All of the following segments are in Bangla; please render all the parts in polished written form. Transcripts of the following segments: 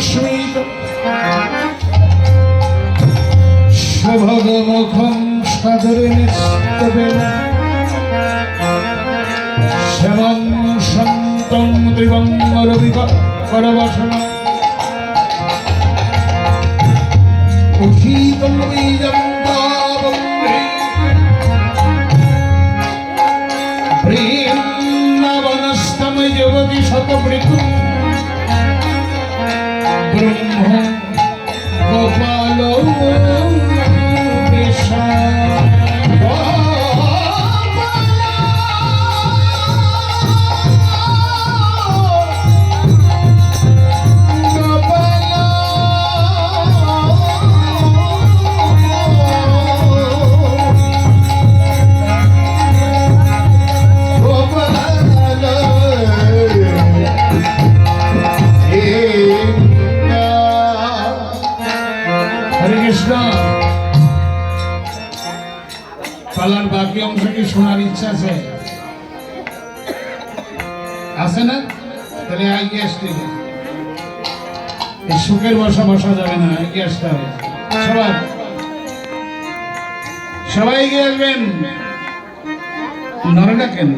স্মিত শুভগমুখং সাদরে নিস্তবেন শ্যামং সন্তং দিগঙ্গরবিকরবসন উষিতং বীজং পাবং বৃন্দাবনস্তময় যুবতী শতবৃক্ষং ব্রহ্ম গোপাল পালার বাকি অংশ কি শোনার ইচ্ছা আছে না? তাহলে আগে আসতে সুখের বসা বসা যাবে না, আগে আসতে হবে। সবাই এগিয়ে আসবেন। নরটা কেন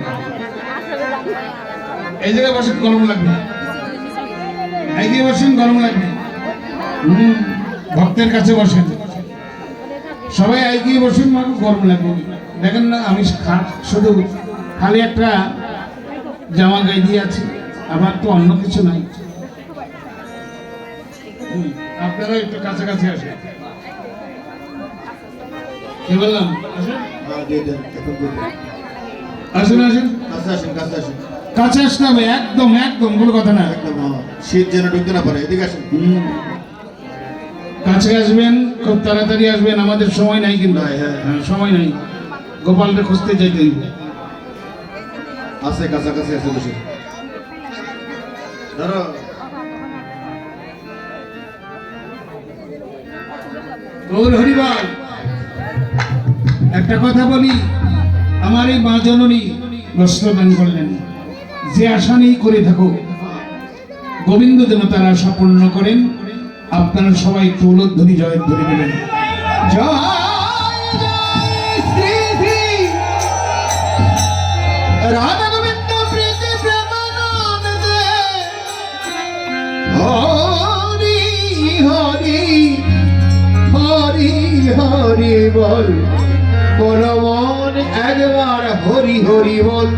এই জায়গায় বসে গরম লাগবে, এগিয়ে বসেন, গরম লাগবে। ভক্তের কাছে বসেন, সবাই এগিয়ে বসেন, মানুষ গরম লাগবে। দেখেন না, আমি শুধু খালি একটা জামা গায়ে দিয়ে আছি, আমার তো অন্য কিছু নাই। আপনারা একটু কাছাকাছি আসেন। কি বললাম? আসেন আসেন কাছে আসতে হবে, একদম একদম কোনো কথা না। শীত যেন ঢুকতে না পারে, এদিকে আসেন। কাছে আসবেন, খুব তাড়াতাড়ি আসবেন, আমাদের সময় নাই কিন্তু। সময় নাই, গোপালকে খুঁজতে যাইতে হইবে। আছে কাছাকাছি আছে, বসে ধরো। গৌর হরিবল, একটা কথা বলি, আমার এই মা জননী বস্ত্র দান করলেন, যে আশা নেই করে থাকো গোবিন্দ যেন তার আশা পূর্ণ করেন। আপনারা সবাই একটু উলধ্বনি জয় ধরে দিলেন। রাধা গোবিন্দ প্রীতি প্রেমানন্দে হরি হরি হরি হরি বল, বল মন একবার হরি হরি বল।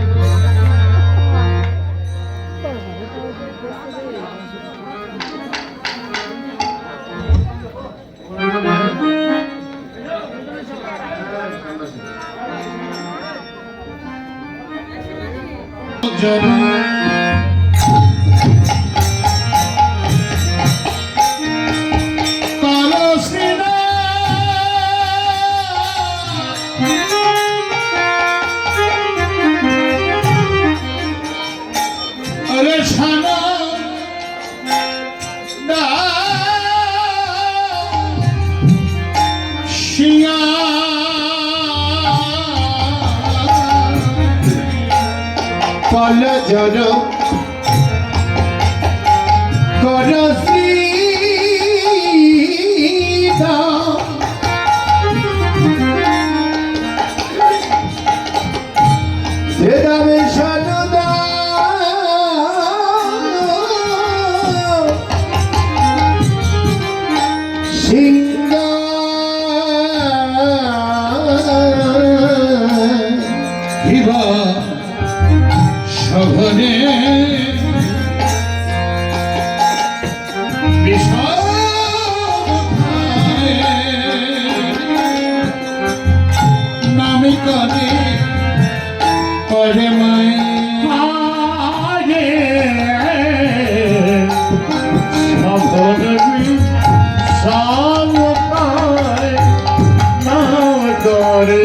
পল জর কর শ্রীদা সেদাবে সনুদা সিংহ হিবা সঘনে নামে করে করে মায়ে সঘনে সামনে নাম করে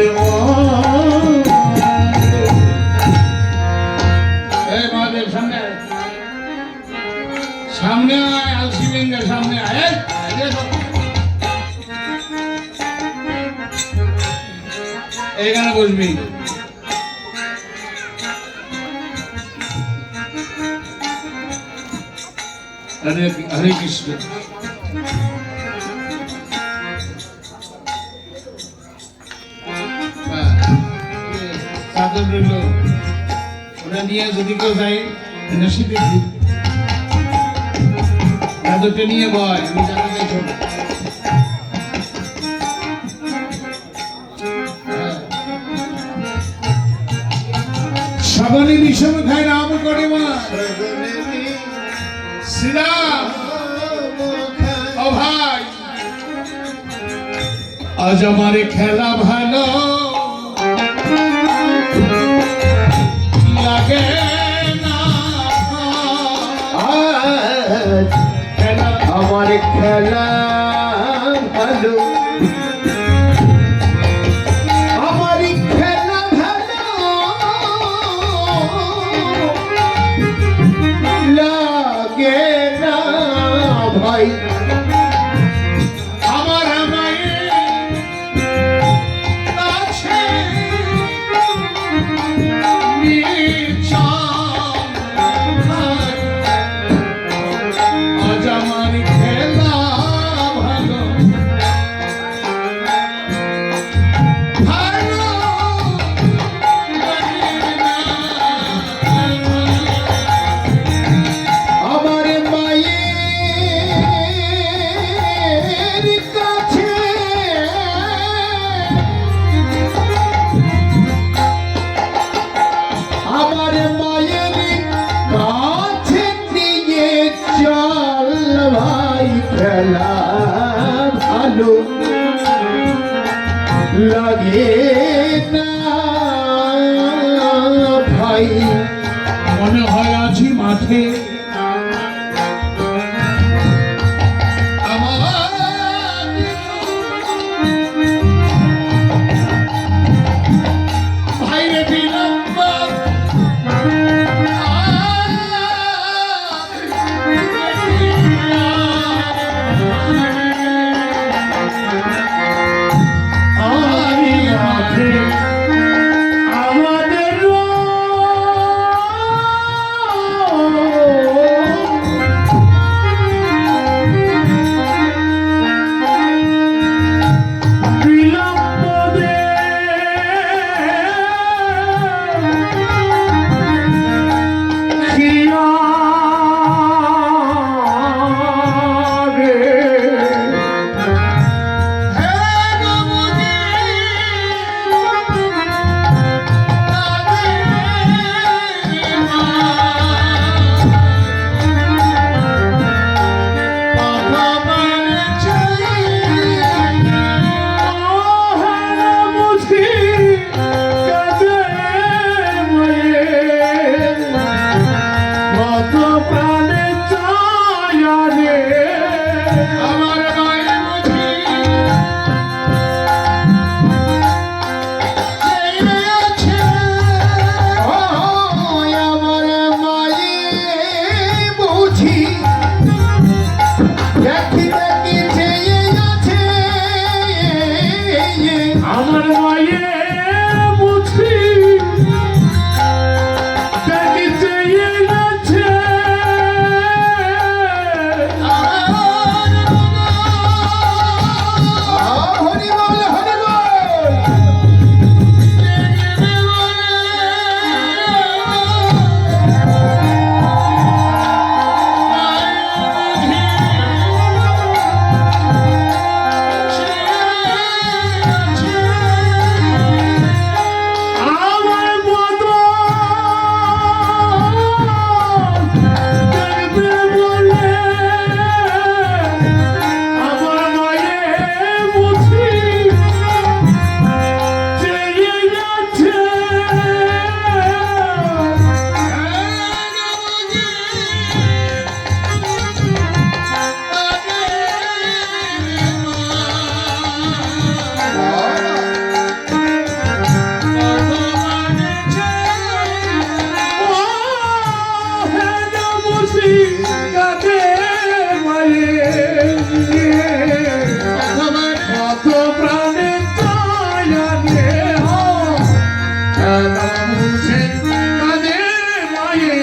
সামনে আয়, আলসিলিঙ্গের সামনে আয়। এইখানে বসবি। হরে হরে কৃষ্ণ। চাদর রইল, ওরা নিয়ে যদি কেউ যায় শীতের দিন চাদরটা নিয়ে বয়, আমি জানা যাই ছোট। সবনে বিষম খায় রাম করে মা শ্রীরাম। ও ভাই, আজ আমার খেলা ভালো লাগে না, আজ খেলা আমার খেলা ভালো, আমার খেলা ভালো লাগে না ভাই। আমার মায়ের কাছে আজ আমার খেলা ভালো ভালো লাগে না। আমার মায়ের কাছে আমার মায়ের কাছে নিয়ে চল ভাই, খেলা ভালো লাগে না ভাই। মনে হয় আছি মাঠে ভাইরে বিলম্ব আমি মাঠে আমাদের বিলম্বদে খিয়া রে আমার মায়ের বুঝি ছেড়ে আছে আমার মায়ে বুঝি দেখি দেখি চেয়ে আছে, আমার মায়ে বুঝি দেখি চেয়ে আছে। হরি বল হরি বল। আমার মতো দেখবে বলে আমার মায়ে বুঝি চেয়ে যাচ্ছে। কাকে মায়ে কত প্রাণে চায়ানে বুঝি কাকে মায়ে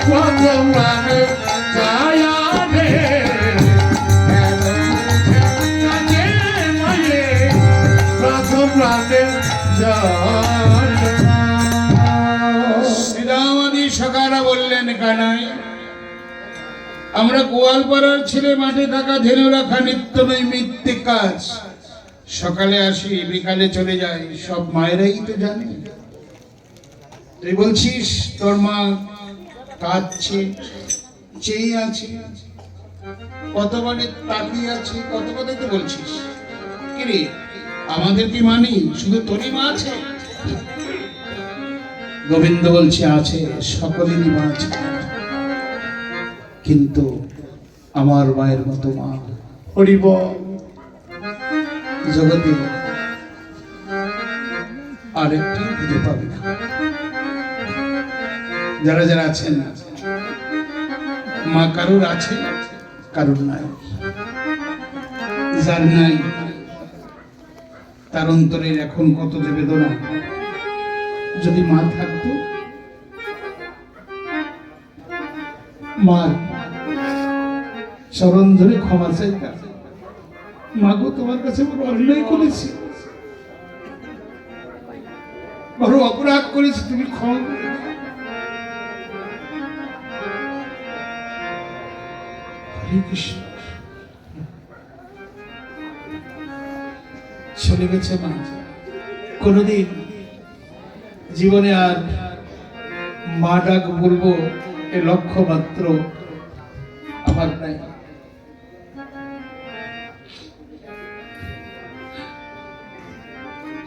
কত প্রাণে চায়া শ্রীরামাদি সখারা বললেন, কানাই, আমরা গোয়ালপাড়ার ছেলে, মাঠে থাকা ধেনু রাখা নিত্য নৈমিত্তিক কাজ। সকালে আসি, বিকালে চলে যাই, সব মায়েরাই তো জানে। তুই বলছিস তোর মা কাঁদছে, চেয়ে আছে, কতবারে তাকিয়ে আছে, কত কথাই তো বলছিস। কিরে, আমাদের কি মানি, শুধু তোরই মা আছে? গোবিন্দ বলছে, আছে, সকলেরই মা আছে, কিন্তু আমার মায়ের মতো মা হরিব জগতে আরেকটি খুঁজে পাবে না। যারা যারা আছেন, মা কারুর আছে, কারুর নাই। যার নাই তার অন্তরের এখন কত যে বেদনা। যদি মা থাকতো, মার চরণ ধরে ক্ষমা চাইতাম, মাগো তোমার কাছে বড় অন্যায় করেছি, বড় অপরাধ করেছি, তুমি ক্ষমা করে দাও। হরে কৃষ্ণ। চলে গেছে মা, কোনদিন জীবনে আর মা ডাক বলবো এ লক্ষ্য মাত্র আমার নাই।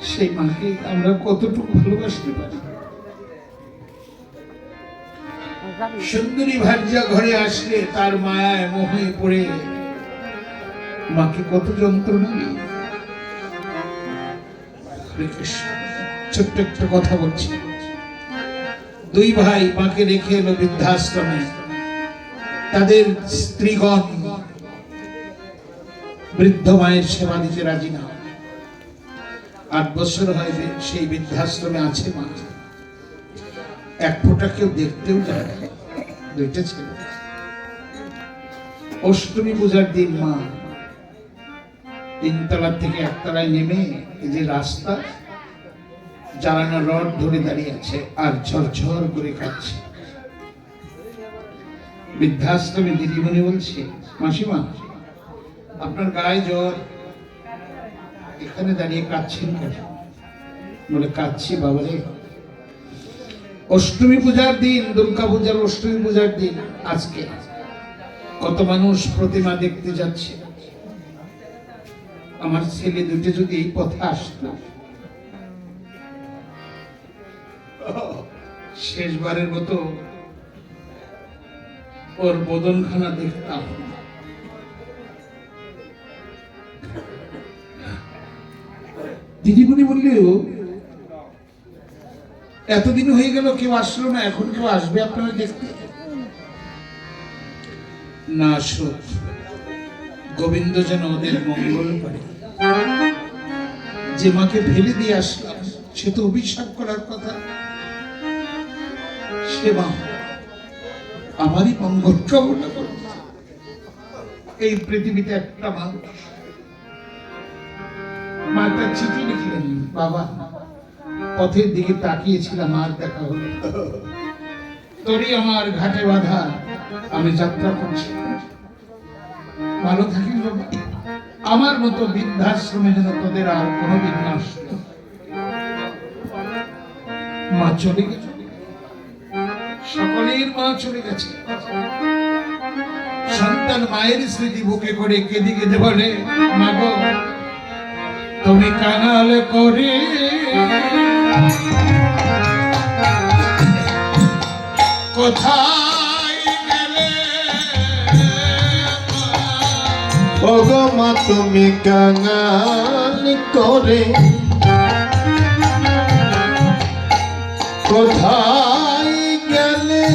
সেই মাকে আমরা কতটুকু ভালোবাসতে পারি। সুন্দরী ভার্যা ঘরে আসলে তার মায়ায় মোহে পড়ে মাকে কত যন্ত্রণা দিই। ছোট্ট একটা কথা বলছি। দুই ভাই মাকে রেখে এলো বৃদ্ধাশ্রমে। তাদের স্ত্রীগণ বৃদ্ধ মায়ের সেবা দিতে রাজি না। 8 বছর হয় সেই বৃদ্ধাশ্রমে আছে মা, এক ফোঁটা কেউ দেখতেও যায় না। দুইটা ছেলে। অষ্টমী পূজার দিন মা 3 তলা থেকে 1 তলায় নেমে এই যে রাস্তা, জ্বালানো রড ধরে দাঁড়িয়ে আছে আর ঝরঝর করে কাঁদছে। বৃদ্ধাশ্রমে দিদিমণি বলছে, মাসিমা আপনার গায়ে জ্বর, এখানে দাঁড়িয়ে কাঁদছেন কেন? বলে, কাঁদছি বাবারে, অষ্টমী পূজার দিন, দুর্গা পূজার অষ্টমী পূজার দিন আজকে কত মানুষ প্রতিমা দেখতে যাচ্ছে। আমার ছেলে দুটো যদি এই পথে আসতো, শেষবারের মতো ওর বদনখানা দেখতাম। দিদিমণি বললেও, এতদিন হয়ে গেল কেউ আসলো না, এখন কেউ আসবে আপনারা দেখতে? না, আসুক, গোবিন্দ যেন ওদের মঙ্গল করে। যে মাকে ফেলে দিয়ে আসলাম, সে তো অভিশাপ করার কথা। সে মা আমারই মঙ্গল কামনা করে। এই পৃথিবীতে একটা মানুষ মাটা চিঠি লিখলেন, বাবা পথের দিকে তাকিয়েছিলাম, আর দেখা হলো, তোরই আমার ঘাটে বাঁধা, আমি যাত্রা করছি, ভালো থাকিস বাবা। আমার মতো বৃদ্ধাশ্রমে যেন তোদের আর কোনোদিন না আসতো। মা চলে গেছে, সকলের মা চলে গেছে। সন্তান মায়ের স্মৃতি বুকে করে কেঁদে কেঁদে বলে, মা গো তুমি কাঙাল করে কোথায় গেলে? ওগো মা তুমি কাঙাল করে কোথায় গেলে?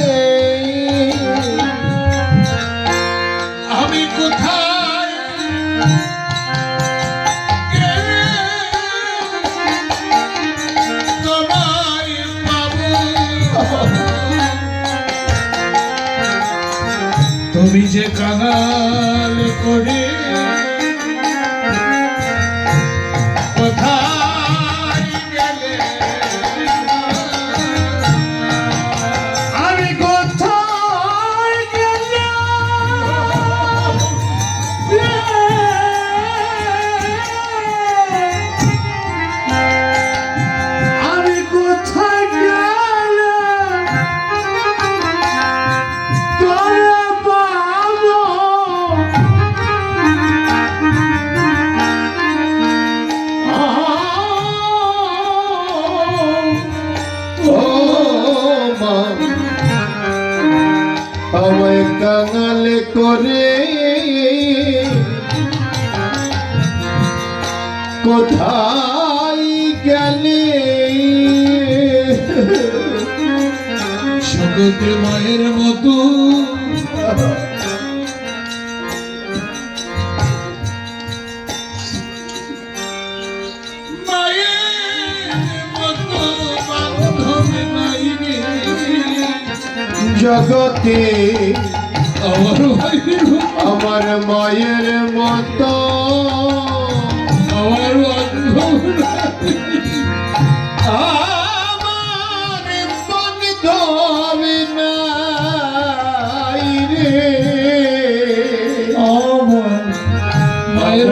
আমি কোথায় গেলে তোমায় পাবো? তুমি যে কাঙাল করে কোথায় গেলে? করে কোথায় গেলে জগতে মায়ের মতো জগতে আমার ভাইয়ের আমার মায়ের মতো আমার বান্ধব আমার বান্ধব নাই রে আমার মায়ের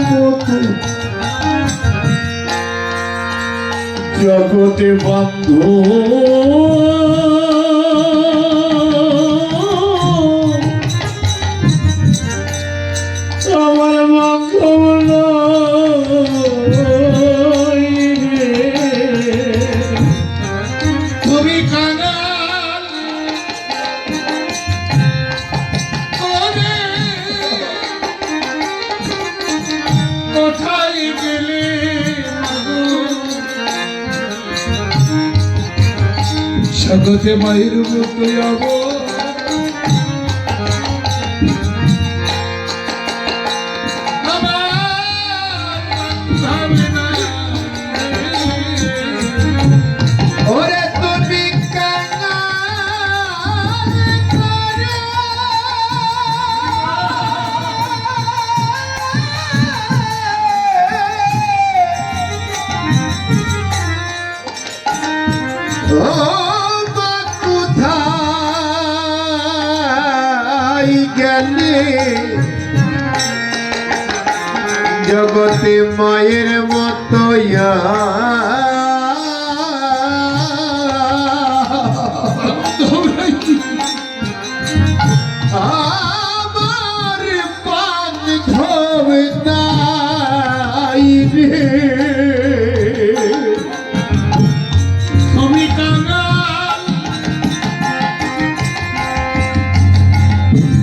মতো জগতে বন্ধু আমার বান্ধব নাই রে। তুমি কাঙাল করে কোথায় গেলে জগতে মায়ের মতো যাব ওরে তুমি কাঙাল করে ও মা কোথায় গেলে জগতে মায়ের মতো আমার বান্ধব নাই রে তুমি কাঙাল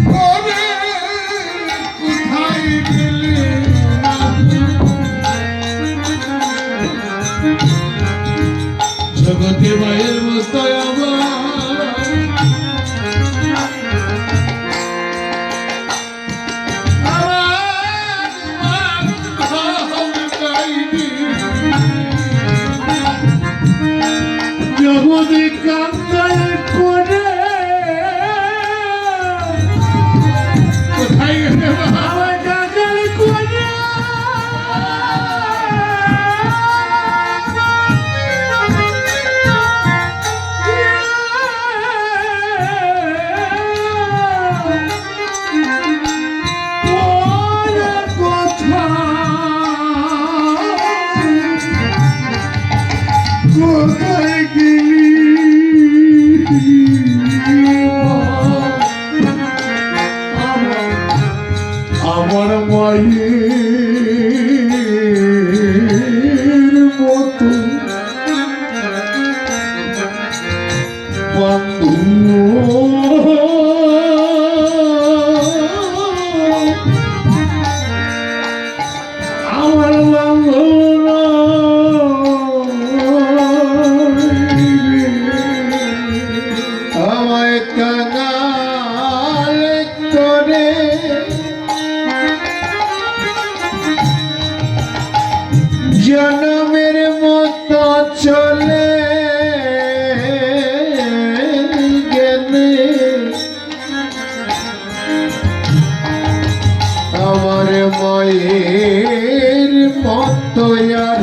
করে কোথায় গেলে জগতে মায়ের মতো জগতে কাঙ্গাল করে কোথায় গেলে আমার কাঙ্গাল করে কোথায় গেলি আমার মায়ের মতো বন্ধু আমার বন্ধু আমায় কাঙাল করে জনমের মতো চলে গেলে আমার মায়ের মতো আর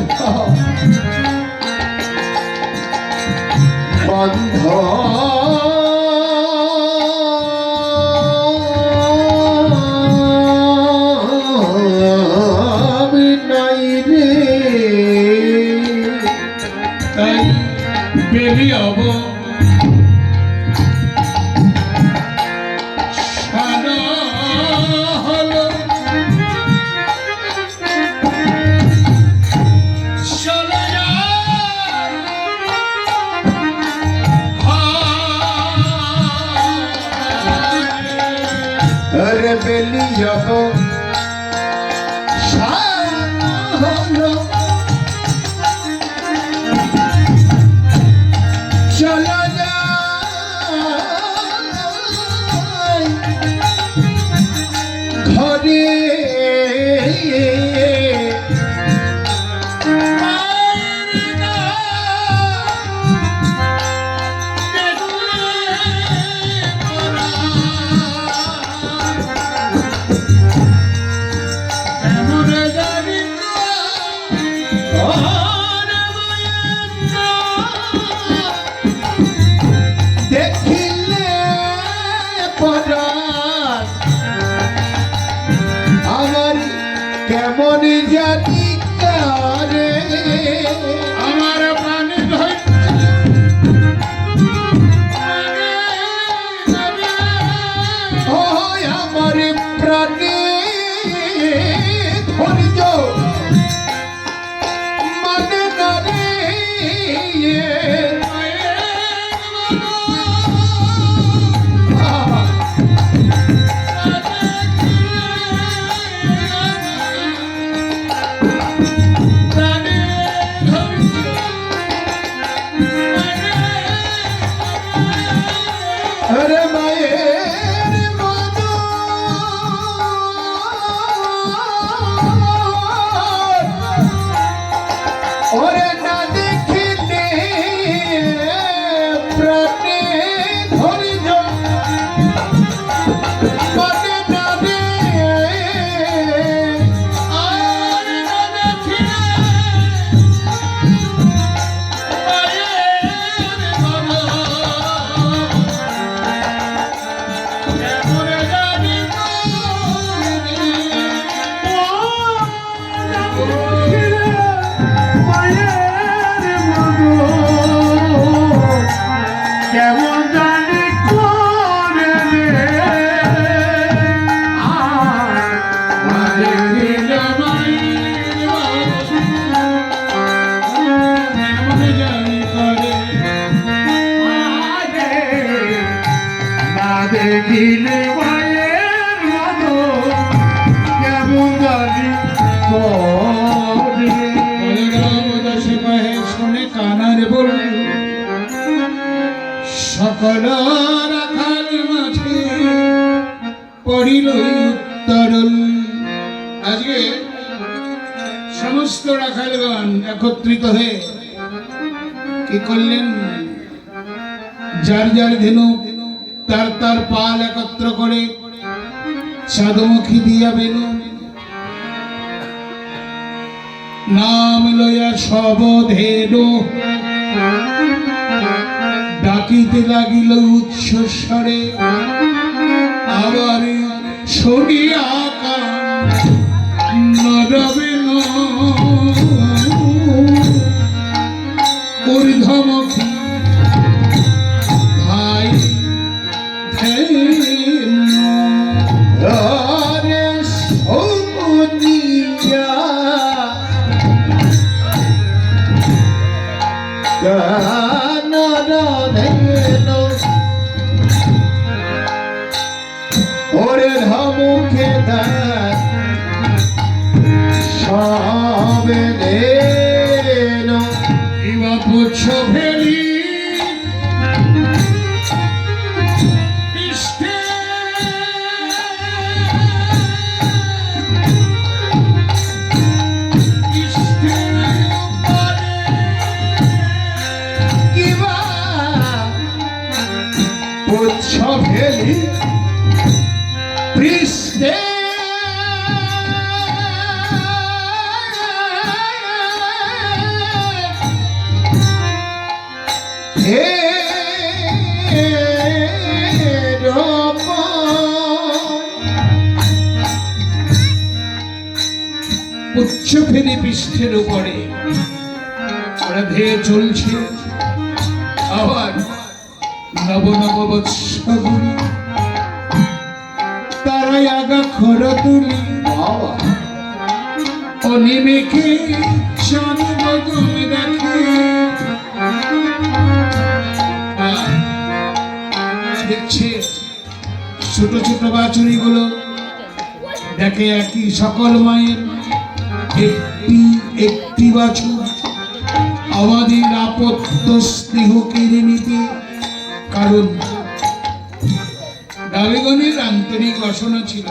বান্ধব নাই রে তাই বেরিয়ে হব সারা হলো আরে বেলি যাব হলো চলো যাই ঘরে দেখিলে পরাণ আমার কেমন জানি করে আমার প্রাণে ও আমার প্রাণে ধৈর্য মানে না রে আরে মায়ের মন ওরে না দেখিলে প্রাণে ধৈর্য মানে না রে আর না দেখিলে কেমন জানি করে না দেখিলে মায়ের মতো কেমন জানি করে বলরামদাসে কহে শুনে কানার বল সকল রাখাল মাঝে পড়িল উত্তরল। আজকে সমস্ত রাখালগণ একত্রিত হয়ে কি করলেন, যার যার ধেনু তার তার পাল একত্র করে চাঁদমুখী দিয়া বেনু নাম লয়া সব ধেনু ডাকিতে লাগিল উচ্চস্বরে। আবার শুনিয়া নরবেন ঊর্ধ্বমুখী ভাই ধেনু। আরে সৌনিয়া গানরাধেনো ওরে ধমুখে দেন সবে দেনো ইবা পুচ্ছ ফেলি ইষ্টে ইষ্টে উপরে কিবা পুচ্ছ ফেলি পৃষ্ঠে হে উচ্চ ফেরি পৃষ্ঠের উপরে ওরা ধেয়ে চলছে। আবার নব নব বৎসগুলি তারাই আগা খরা তুলি বাবা অনিমেকে জানি বদল দেখে। দেখছে ছোট ছোট বাছুরিগুলো দেখে একই সকল মায়ের একটি একটি বাছুর আমাদের আপত্ত স্নেহ কেড়ে নিতে, কারণ দাবিগণের আন্তরিক বাসনা ছিল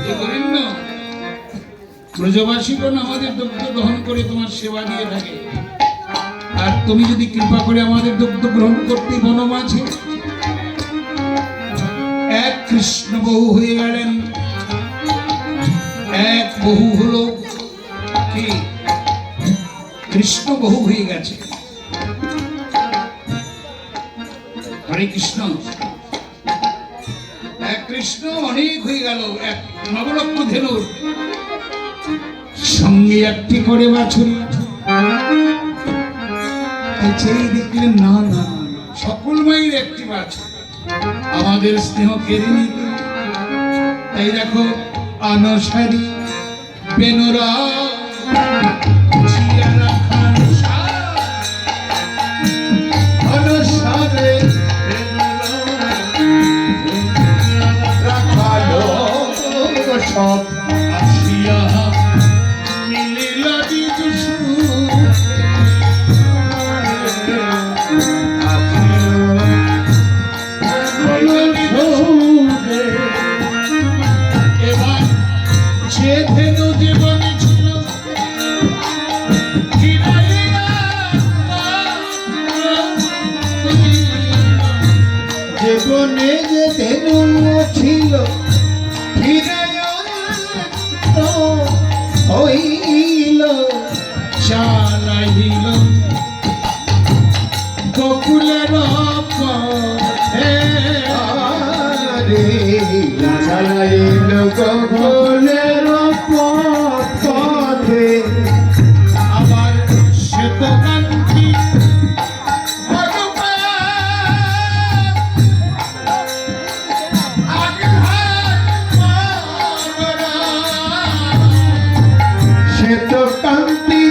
যে বরেণ্য ব্রজবাসীগণ আমাদের দুগ্ধ গ্রহণ করে তোমার সেবা দিয়ে থাকে, আর তুমি যদি কৃপা করে আমাদের দুগ্ধ গ্রহণ করতে বনমাঝে এক কৃষ্ণ বহু হয়ে গেলেন, এক বহু হলো কি কৃষ্ণ বহু হয়ে গেছে। হরে কৃষ্ণ, এক কৃষ্ণ অনেক হয়ে গেল, এক নবলক্ষ ধেনুর সঙ্গে একটি করে বাছুরি। সেই দেখলেন না না, সকল মায়ের একটি বাছুর আমাদের স্নেহ কেড়ে নিতে। তাই দেখো আনসারি বেনুরা অনুসারে রাখালো সব আসিয়া মিলিলা বিদুষু এবার যে ধেনু জীবনে ছিল জীবনে যে ধেনু ছিল হইল চালাইল গোকুলের পথে, রে চালাইল গোকুলের পথে আবার শ্বেতকান্তি শ্বেত কান্তি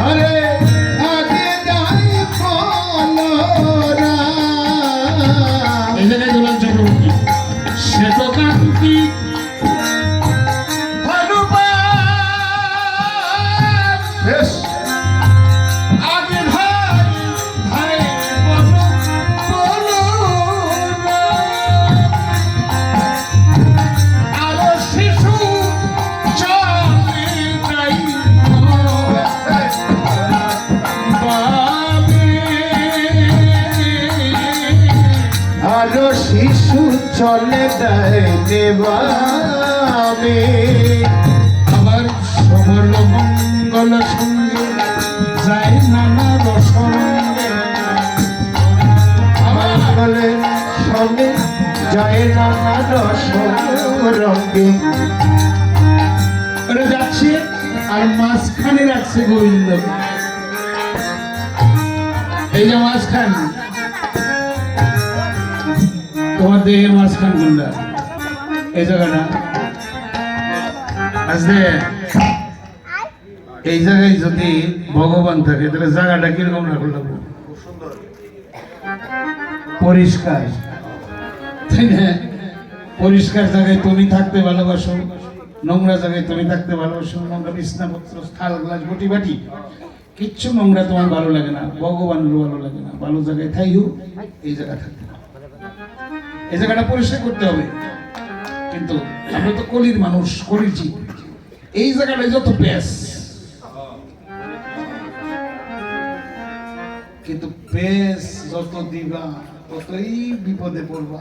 আরে আগে যাই ফলরা এই জায়গায় দোলন চক্রবর্তী শ্বেতকান্তি বেশ আগে ভাই ভাই বলো আরো শিশু চলে যাই আরো শিশু চলে দেয় নেবাবে আবার সমল মঙ্গল সঙ্গে যায় নানা রসঙ্গে, আবার মঙ্গলের সঙ্গে যায় নানা রস রঙ্গে ওরা যাচ্ছে আর মাঝখানে রাখছে গোবিন্দ। এই যে মাঝখান, তোমার দেহের মাঝখান গুন্ডা এই জায়গাটা আসলে এই জায়গায় যদি ভগবান থাকে তাহলে জায়গাটা কিরকম রাখলো, পরিষ্কার, তাই না? পরিষ্কার জায়গায় তুমি থাকতে ভালোবাসো, নোংরা জায়গায় তুমি থাকতে ভালোবাসো, নোংরা বিছনাপত্র থাল গ্লাস বটি বাটি কিচ্ছু নোংরা তোমার ভালো লাগে না, ভগবানেরও ভালো লাগে না। ভালো জায়গায় থাইও, এই জায়গা থাকতে হবে, এই জায়গাটা পরিষ্কার করতে হবে। কিন্তু আমরা তো কলির মানুষ, কলির জীব, এই জায়গাটায় যত পেস, কিন্তু পেস যত দিবা ততই বিপদে পড়বা।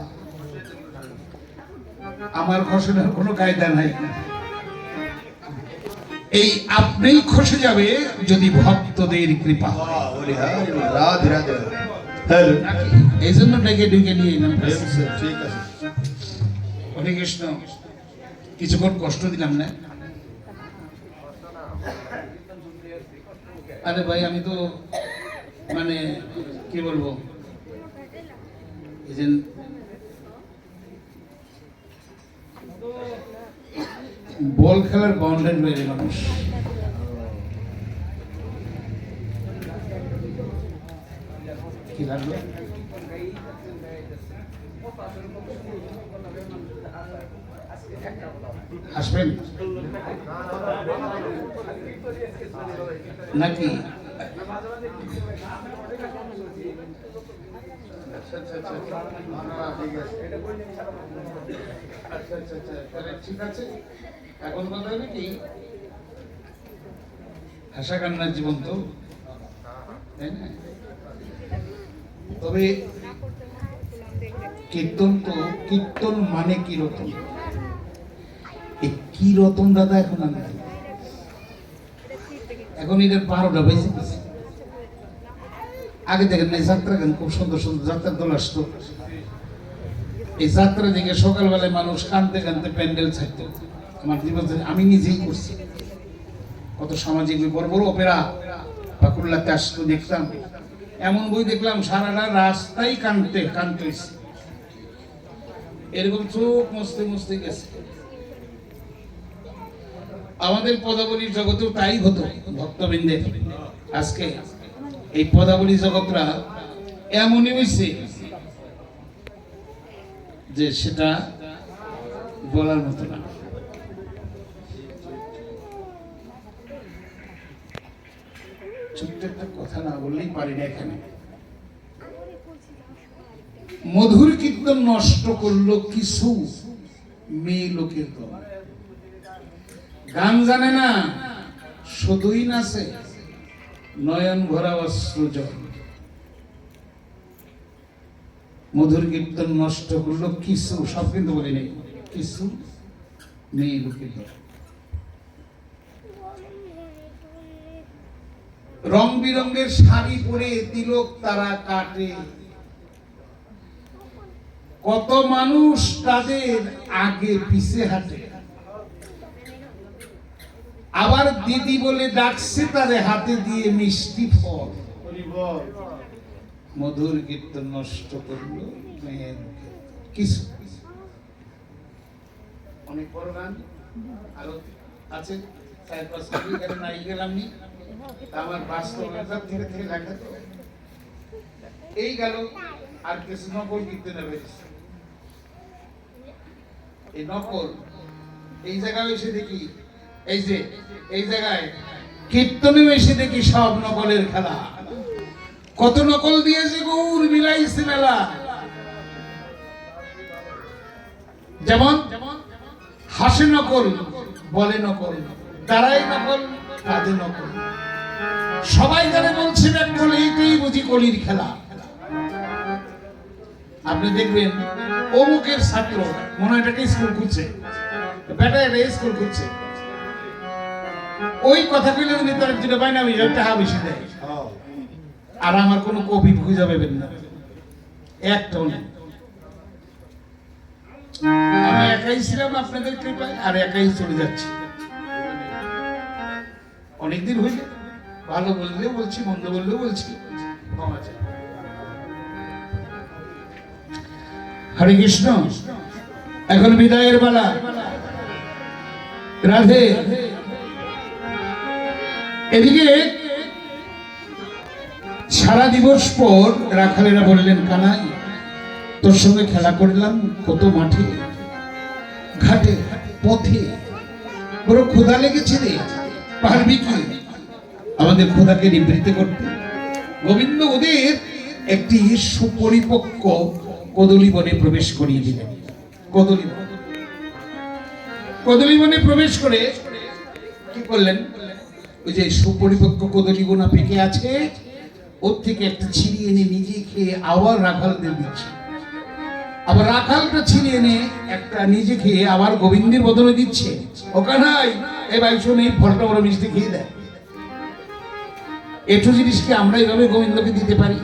আমার খসনের কোনো কায়দা নাই, এই আপনিই খসে যাবে যদি ভক্তদের কৃপা হয়। রাধে রাধে হ্যালো এই জন্য ডেকে ডেকে নিয়ে এলাম। ঠিক আছে হরে কৃষ্ণ, কিছুক্ষণ কষ্ট দিলাম না? আরে ভাই আমি তো মানে কি বলবো, এই যে বল খেলার বাউন্ডারি বাইরে মানুষ, কি লাগলো? আসবেন নাকি? ঠিক আছে, এখন কথা হলো কি, হাসা কান্নার জীবন তো, তাই না? তবে কীর্তন তো, কীর্তন মানে কি রতন, এই কি রতন দাদা এখন আমি জানি। এখন এদের 12টা বেজে গেছে। আগে দেখেন এই যাত্রা গান খুব সুন্দর সুন্দর যাত্রার দল আসতো। এই যাত্রা দেখে সকালবেলায় মানুষ কানতে কানতে প্যান্ডেল ছাড়তো। আমার জীবন আমি নিজেই করছি। কত সামাজিক বড় বড় অপেরা বাঁকুড়াতে আসতো, দেখতাম। এমন বই দেখলাম সারাটা রাস্তায় কানতে কানতে হয়েছে। এরকম চোখ মুছতে মুছতে গেছে। আমাদের পদাবলীর জগতেও তাই হতো ভক্তবৃন্দের। আজকে এই পদাবলী জগৎরা এমনই হয়েছে যে সেটা বলার মতো না। ছোট্ট একটা কথা না বললেই পারি না এখানে। মধুর কীর্তন নষ্ট করলো কিছু মেয়ে লোকের দল। গান জানে না, শুধুই নাচে, নয়ন ভরা অশ্রু জল। মধুর কীর্তন নষ্ট করলো কিছু, সব কিন্তু বলি নেই, কিছু মেয়ে লোকের দল। রং বিরঙের শাড়ি পরে তিলক তারা কাটে, কত মানুষ তাদের আগে পিছে হাঁটে। আবার দিদি বলে ডাকছে তারে হাতে দিয়ে মিষ্টি ফল। মধুর কীর্তন নষ্ট করলো মেয়ের কিছু। অনেক বড় গান আরো আছে, 4-5 মিনিট এখানে নাই গেলাম নি। আমার বাস্তবতা ধীরে ধীরে লেখা তো এই গেল। আর কিছু নকল কীর্তনে রয়েছে। এই নকল এই জায়গায় এসে দেখি, এই যে এই জায়গায় কীর্তনে এসে দেখি সব নকলের খেলা। কত নকল দিয়েছে গৌর মিলাইছে মেলা। যেমন হাসে নকল, বলে নকল, তারাই নকল, কাঁদে নকল। সবাই জানে বলছে নকল, এইটাই বুঝি কলির খেলা। আপনি দেখবেন অমুকের ছাত্র, মনে হয় এটাকে স্কুল করছে, বেটা এটা স্কুল করছে, ওই কথা কইলে উনি তার যেটা বাইনা টাকা বেশি দেয়। আর আমার কোনো কপি খুঁজে পাবেন না, একটাও নেই। আমি একাই ছিলাম আপনাদের কৃপায়, আর একাই চলে যাচ্ছি। অনেকদিন হইলে, ভালো বললেও বলছি, মন্দ বললেও বলছি, ক্ষমা চাই। হরে কৃষ্ণ। এখন বিদায়ের বেলা। রাধে। এদিকে সারা দিবস পর রাখালেরা বললেন, কানাই তোর সঙ্গে খেলা করলাম কত মাঠে ঘাটে পথে, বড় ক্ষুধা লেগেছে রে, পারবি কি আমাদের ক্ষুধাকে নিবৃত্ত করতে? গোবিন্দ ওদের একটি সুপরিপক্ক কদলী বনে প্রবেশ করিয়ে দিলেন। কদলী বনে প্রবেশ করে কি করলেন? ওই যে সুপরিপক্ক কদলী গোনা পেকে আছে, ওর থেকে একটা ছিঁড়িয়ে এনে নিজে খেয়ে আবার রাখালদের দিচ্ছে। আবার রাখালটা ছিঁড়ে এনে একটা নিজে খেয়ে আবার গোবিন্দের বদলে দিচ্ছে। ওখানাই এই ভাই শোনে, এই ফলটা ওরা মিষ্টি খেয়ে দেয়। এটু জিনিসকে আমরা এইভাবে গোবিন্দকে দিতে পারি?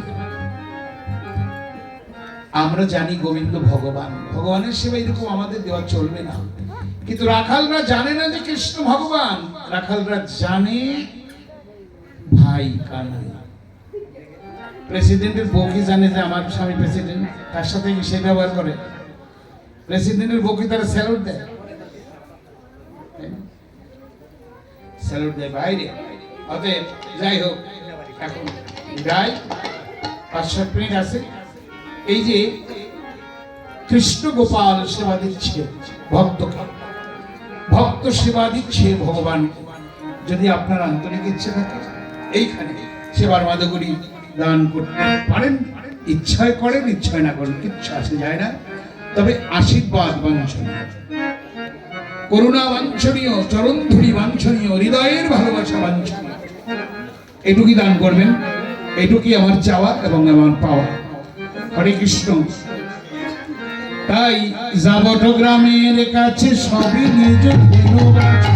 আমরা জানি গোবিন্দ ভগবান, ভগবানের সেবা এরকম আমাদের দেওয়া চলবে না। কিন্তু রাখালরা জানে না যে কৃষ্ণ ভগবান, রাখালরা জানে ভাই কানাই। প্রেসিডেন্টের বউ কি জানে যে আমার স্বামী প্রেসিডেন্ট? তার সাথে সে ব্যবহার করে। প্রেসিডেন্টের বউ কি তারা স্যালুট দেয়? স্যালুট দেয় বাইরে। অতএব যাই হোক, এখন যাই, 5-7 মিনিট আছে। এই যে কৃষ্ণ গোপাল সেবা দিচ্ছে ভক্তকে, ভক্ত সেবা দিচ্ছে ভগবান। যদি আপনার আন্তরিক ইচ্ছে থাকে এইখানে সেবার মাদকরি দান করতে পারেন। ইচ্ছায় করেন, ইচ্ছায় না করেন, কিচ্ছু আসে যায় না। তবে আশীর্বাদ বাঞ্ছনীয়, করুণা বাঞ্ছনীয়, চরণধুলি বাঞ্ছনীয়, হৃদয়ের ভালোবাসা বাঞ্ছনীয়। এটুকুই দান করবেন, এটুকুই আমার চাওয়া এবং আমার পাওয়া। হরে কৃষ্ণ। তাই যাবট গ্রামের কাছে সবই নিজ ধেনু বাছা।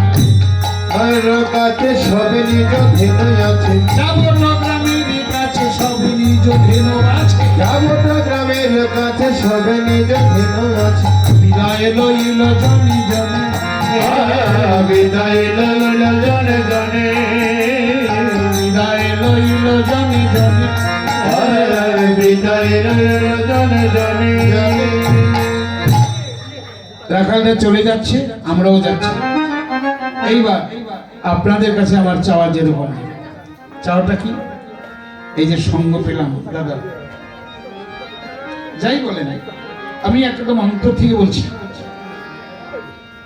আর কাছে সবে নিজ ধেনু আছে, যাবট গ্রামের কাছে সবই নিজ ধেনু আছে। যাবত গ্রামের কাছে সবে নিজ ধেনু আছে। বিদায় লইল জনি জনে, বিদায় লইল জনে জনে, বিদায় লইল জনি জনে। বিদায় লইল জনে জনে। রাখালরা চলে যাচ্ছে, আমরাও যাচ্ছি। এইবার আপনাদের কাছে আমার চাওয়া যেরকম, চাওয়াটা কি? এই যে সঙ্গ পেলাম দাদা, যাই বলে নাই, আমি একদম অন্তর থেকে বলছি,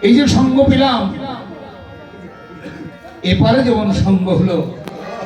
এই যে সঙ্গ পেলাম, এপারে যেমন সঙ্গ হলো